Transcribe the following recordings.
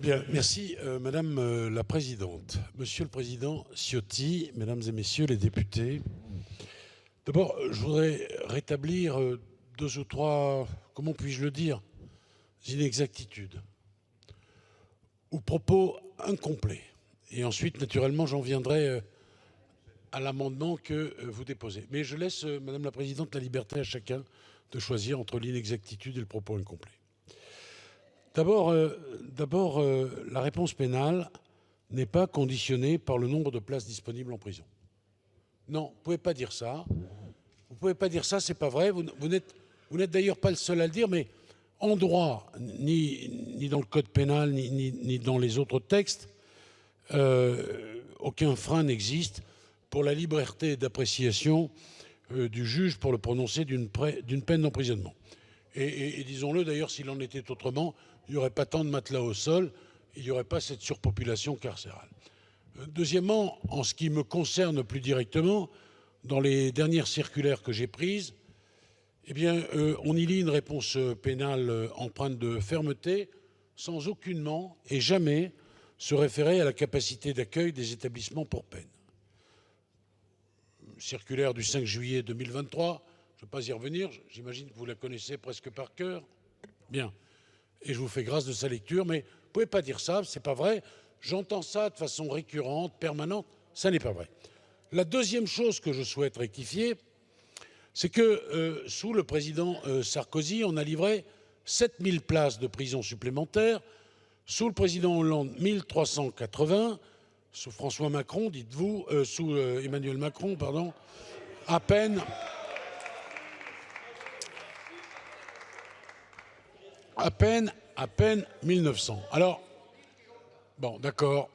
Bien, merci Madame la Présidente. Monsieur le Président Ciotti, Mesdames et Messieurs les députés, d'abord je voudrais rétablir deux ou trois, comment puis-je le dire, inexactitudes ou propos incomplets. Et ensuite, naturellement, j'en viendrai à l'amendement que vous déposez. Mais je laisse, Madame la Présidente, la liberté à chacun de choisir entre l'inexactitude et le propos incomplet. D'abord, la réponse pénale n'est pas conditionnée par le nombre de places disponibles en prison. Non, vous ne pouvez pas dire ça. Vous ne pouvez pas dire ça, c'est pas vrai. Vous n'êtes d'ailleurs pas le seul à le dire, mais en droit, ni dans le code pénal, ni dans les autres textes, aucun frein n'existe pour la liberté d'appréciation du juge pour le prononcer d'une peine d'emprisonnement. Et disons-le d'ailleurs, s'il en était autrement, il n'y aurait pas tant de matelas au sol, il n'y aurait pas cette surpopulation carcérale. Deuxièmement, en ce qui me concerne plus directement, dans les dernières circulaires que j'ai prises, eh bien, on y lit une réponse pénale empreinte de fermeté, sans aucunement et jamais se référer à la capacité d'accueil des établissements pour peine. Circulaire du 5 juillet 2023, je ne vais pas y revenir, j'imagine que vous la connaissez presque par cœur. Bien. Et je vous fais grâce de sa lecture, mais vous ne pouvez pas dire ça, ce n'est pas vrai. J'entends ça de façon récurrente, permanente, ça n'est pas vrai. La deuxième chose que je souhaite rectifier, c'est que sous le président Sarkozy, on a livré 7000 places de prison supplémentaires. Sous le président Hollande, 1380. Sous François Macron, dites-vous, sous Emmanuel Macron, pardon, à peine 1900. Alors, bon, d'accord,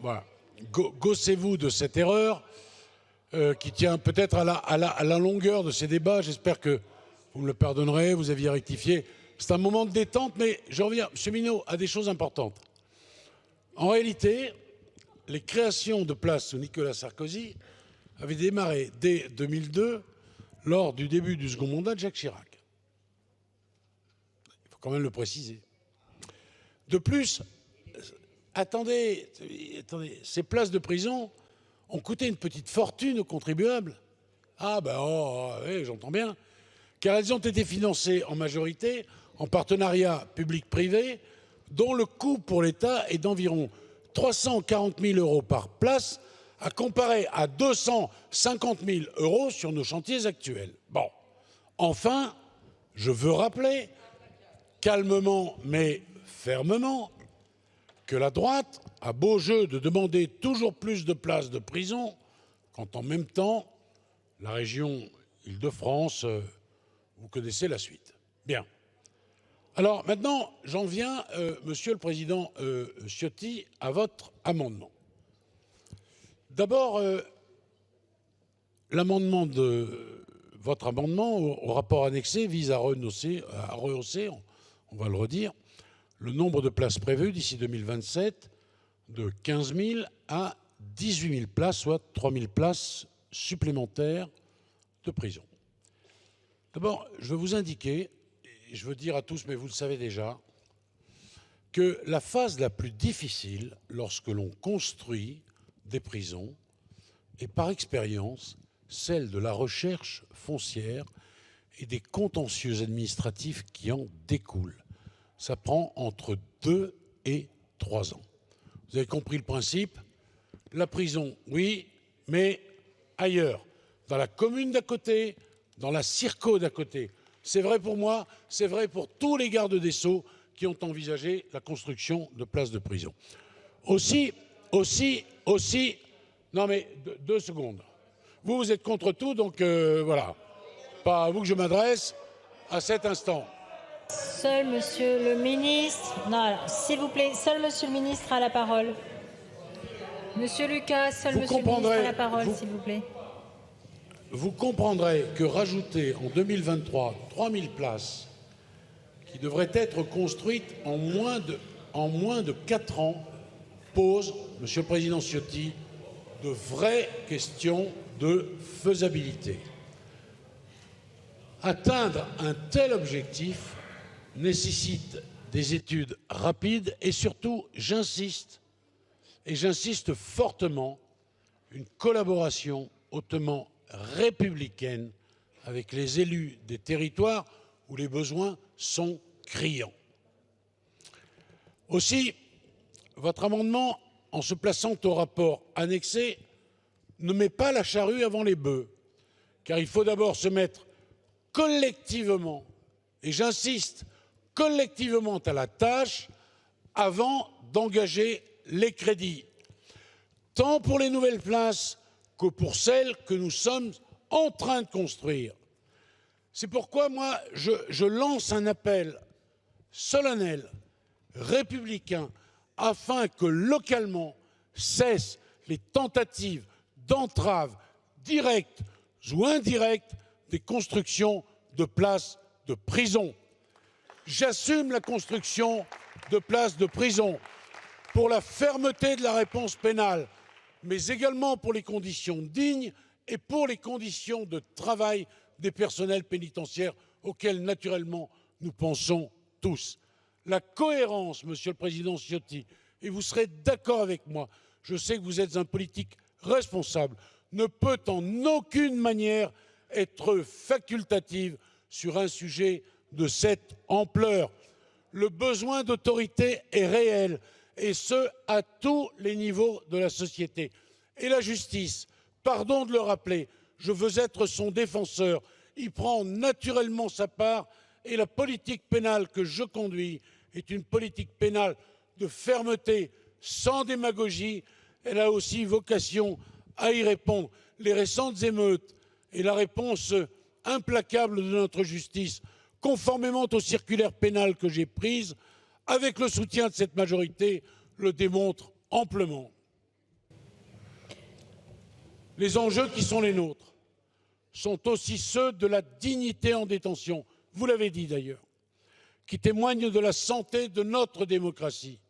voilà. Gossez-vous de cette erreur qui tient peut-être à la longueur de ces débats. J'espère que vous me le pardonnerez, vous aviez rectifié. C'est un moment de détente, mais je reviens, M. Minot, à des choses importantes. En réalité, les créations de places sous Nicolas Sarkozy avaient démarré dès 2002, lors du début du second mandat de Jacques Chirac. Il faut quand même le préciser. De plus, attendez, ces places de prison ont coûté une petite fortune aux contribuables. Ah ben, oui, j'entends bien. Car elles ont été financées en majorité en partenariat public-privé, dont le coût pour l'État est d'environ 340 000 € par place, à comparer à 250 000 € sur nos chantiers actuels. Bon, enfin, je veux rappeler, calmement mais fermement, que la droite a beau jeu de demander toujours plus de places de prison, quand en même temps, la région Île-de-France, vous connaissez la suite. Bien. Alors maintenant, j'en viens, Monsieur le Président Ciotti, à votre amendement. D'abord, votre amendement au rapport annexé vise à rehausser, on va le redire, le nombre de places prévues d'ici 2027 de 15 000 à 18 000 places, soit 3 000 places supplémentaires de prison. D'abord, je veux vous indiquer, et je veux dire à tous, mais vous le savez déjà, que la phase la plus difficile lorsque l'on construit des prisons est par expérience celle de la recherche foncière et des contentieux administratifs qui en découlent. Ça prend entre 2 et 3 ans. Vous avez compris le principe? La prison, oui, mais ailleurs, dans la commune d'à côté, dans la circo d'à côté. C'est vrai pour moi, c'est vrai pour tous les gardes des Sceaux qui ont envisagé la construction de places de prison. Aussi, non mais 2 secondes. Vous êtes contre tout, donc voilà. Pas à vous que je m'adresse à cet instant. Seul Monsieur le ministre, non alors, s'il vous plaît, seul Monsieur le ministre a la parole. Monsieur Lucas, seul Monsieur le ministre a la parole, s'il vous plaît. Vous comprendrez que rajouter en 2023 3 000 places qui devraient être construites en moins de 4 ans pose, Monsieur le Président Ciotti, de vraies questions de faisabilité. Atteindre un tel objectif nécessite des études rapides et surtout, j'insiste fortement, une collaboration hautement républicaine avec les élus des territoires où les besoins sont criants. Aussi, votre amendement, en se plaçant au rapport annexé, ne met pas la charrue avant les bœufs, car il faut d'abord se mettre collectivement, et j'insiste, collectivement à la tâche avant d'engager les crédits, tant pour les nouvelles places que pour celles que nous sommes en train de construire. C'est pourquoi moi, je lance un appel solennel, républicain, afin que localement cessent les tentatives d'entrave directes ou indirectes des constructions de places de prison. J'assume la construction de places de prison pour la fermeté de la réponse pénale, mais également pour les conditions dignes et pour les conditions de travail des personnels pénitentiaires auxquels, naturellement, nous pensons tous. La cohérence, Monsieur le Président Ciotti, et vous serez d'accord avec moi, je sais que vous êtes un politique responsable, ne peut en aucune manière être facultative sur un sujet de cette ampleur. Le besoin d'autorité est réel, et ce, à tous les niveaux de la société. Et la justice, pardon de le rappeler, je veux être son défenseur, y prend naturellement sa part, et la politique pénale que je conduis est une politique pénale de fermeté, sans démagogie. Elle a aussi vocation à y répondre. Les récentes émeutes et la réponse implacable de notre justice, conformément aux circulaires pénales que j'ai prises, avec le soutien de cette majorité, le démontrent amplement. Les enjeux qui sont les nôtres sont aussi ceux de la dignité en détention, vous l'avez dit d'ailleurs, qui témoignent de la santé de notre démocratie.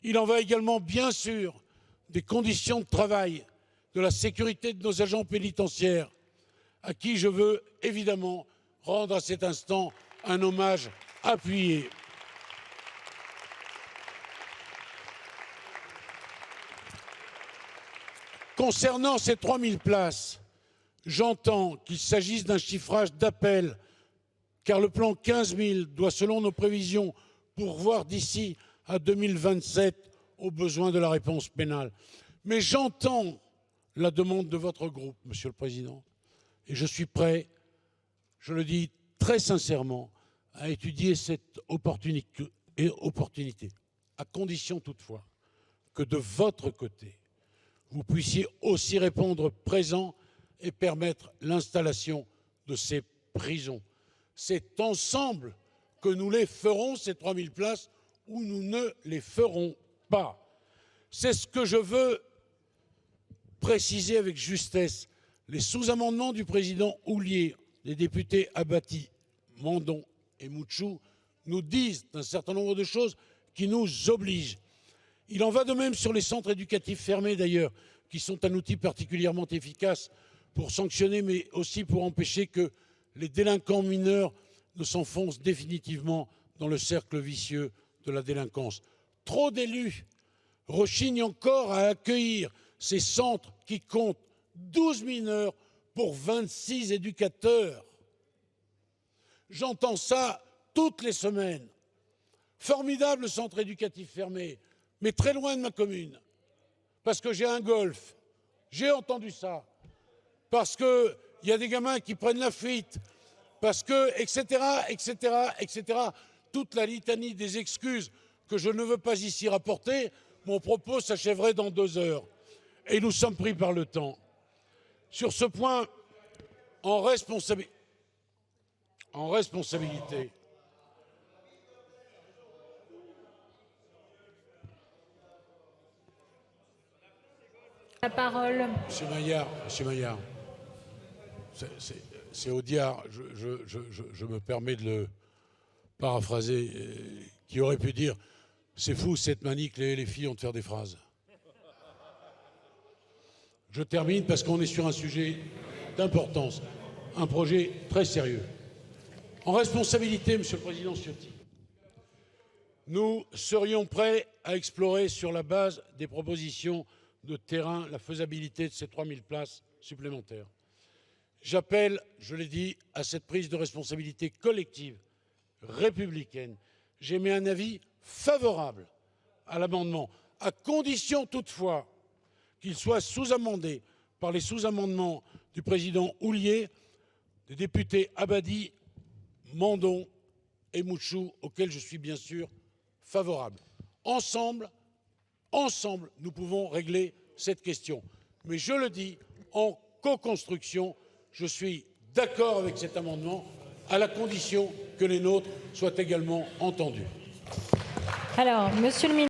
Il en va également, bien sûr, des conditions de travail, de la sécurité de nos agents pénitentiaires, à qui je veux évidemment rendre à cet instant un hommage appuyé. Concernant ces 3000 places, j'entends qu'il s'agisse d'un chiffrage d'appel, car le plan 15 000 doit, selon nos prévisions, pourvoir d'ici à 2027 aux besoins de la réponse pénale. Mais j'entends la demande de votre groupe, Monsieur le Président, et je suis prêt, je le dis très sincèrement, à étudier cette opportunité, à condition toutefois que de votre côté, vous puissiez aussi répondre présent et permettre l'installation de ces prisons. C'est ensemble que nous les ferons, ces 3000 places, ou nous ne les ferons pas. C'est ce que je veux préciser avec justesse. Les sous-amendements du président Houllier, des députés Abati, Mandon et Mouchou nous disent un certain nombre de choses qui nous obligent. Il en va de même sur les centres éducatifs fermés d'ailleurs, qui sont un outil particulièrement efficace pour sanctionner, mais aussi pour empêcher que les délinquants mineurs ne s'enfoncent définitivement dans le cercle vicieux de la délinquance. Trop d'élus rechignent encore à accueillir ces centres qui comptent 12 mineurs pour 26 éducateurs. J'entends ça toutes les semaines. Formidable centre éducatif fermé, mais très loin de ma commune. Parce que j'ai un golf. J'ai entendu ça. Parce qu'il y a des gamins qui prennent la fuite. Parce que, etc., etc., etc. Toute la litanie des excuses que je ne veux pas ici rapporter, mon propos s'achèverait dans 2 heures. Et nous sommes pris par le temps. Sur ce point, en responsabilité, la parole. Monsieur Maillard, c'est Audiard, je me permets de le paraphraser, qui aurait pu dire « c'est fou cette manie que les filles ont de faire des phrases ». Je termine parce qu'on est sur un sujet d'importance, un projet très sérieux. En responsabilité, Monsieur le Président Ciotti, nous serions prêts à explorer sur la base des propositions de terrain la faisabilité de ces 3000 places supplémentaires. J'appelle, je l'ai dit, à cette prise de responsabilité collective, républicaine. J'émets un avis favorable à l'amendement, à condition toutefois qu'il soit sous-amendé par les sous-amendements du président Houllier, des députés Abadie, Mandon et Mouchou, auxquels je suis bien sûr favorable. Ensemble, nous pouvons régler cette question. Mais je le dis, en co-construction, je suis d'accord avec cet amendement, à la condition que les nôtres soient également entendus. Alors, Monsieur le ministre.